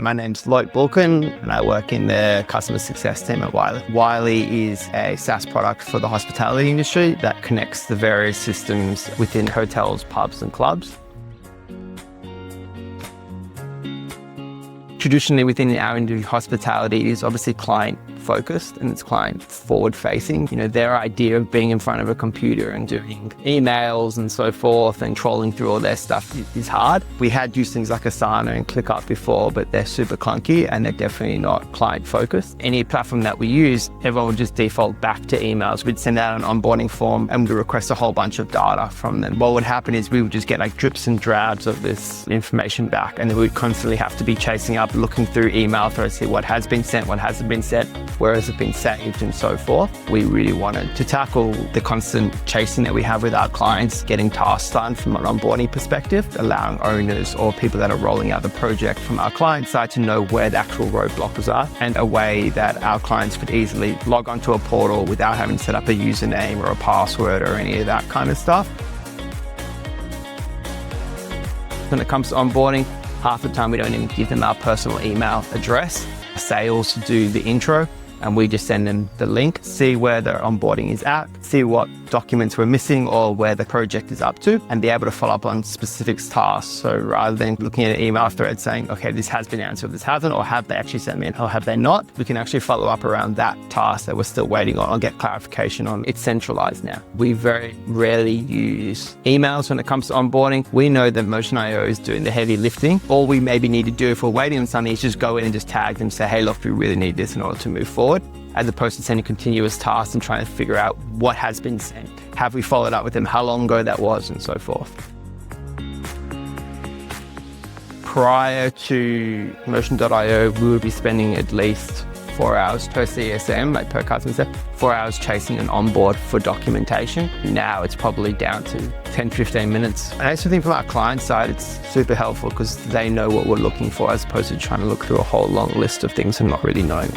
My name's Lloyd Bulkin and I work in the customer success team at Wiley. Wiley is a SaaS product for the hospitality industry that connects the various systems within hotels, pubs and clubs. Traditionally within our industry, hospitality is obviously client focused and it's client forward facing. Their idea of being in front of a computer and doing emails and so forth and trawling through all their stuff is hard. We had used things like Asana and ClickUp before, but they're super clunky and they're definitely not client focused. Any platform that we use, everyone would just default back to emails. We'd send out an onboarding form and we'd request a whole bunch of data from them. What would happen is we would just get like drips and drabs of this information back, and then we'd constantly have to be chasing up, looking through email threads, see what has been sent, what hasn't been sent, where has it been saved and so forth. We really wanted to tackle the constant chasing that we have with our clients, getting tasks done from an onboarding perspective, allowing owners or people that are rolling out the project from our client side to know where the actual roadblocks are, and a way that our clients could easily log onto a portal without having to set up a username or a password or any of that kind of stuff. When it comes to onboarding, half the time we don't even give them our personal email address. Sales do the intro and we just send them the link, see where their onboarding is at, see what documents we're missing or where the project is up to, and be able to follow up on specific tasks. So rather than looking at an email thread saying, okay, this has been answered, this hasn't, or have they actually sent me or have they not, we can actually follow up around that task that we're still waiting on or get clarification on. It's centralized now. We very rarely use emails when it comes to onboarding. We know that Motion.io is doing the heavy lifting. All we maybe need to do if we're waiting on something is just go in and just tag them and say, hey, look, we really need this in order to move forward, as opposed to sending continuous tasks and trying to figure out what has been sent. Have we followed up with them? How long ago that was, and so forth. Prior to Motion.io, we would be spending at least 4 hours per CSM, like per customer set, 4 hours chasing an onboard for documentation. Now it's probably down to 10, 15 minutes. And I also think from our client side, it's super helpful because they know what we're looking for as opposed to trying to look through a whole long list of things and not really knowing.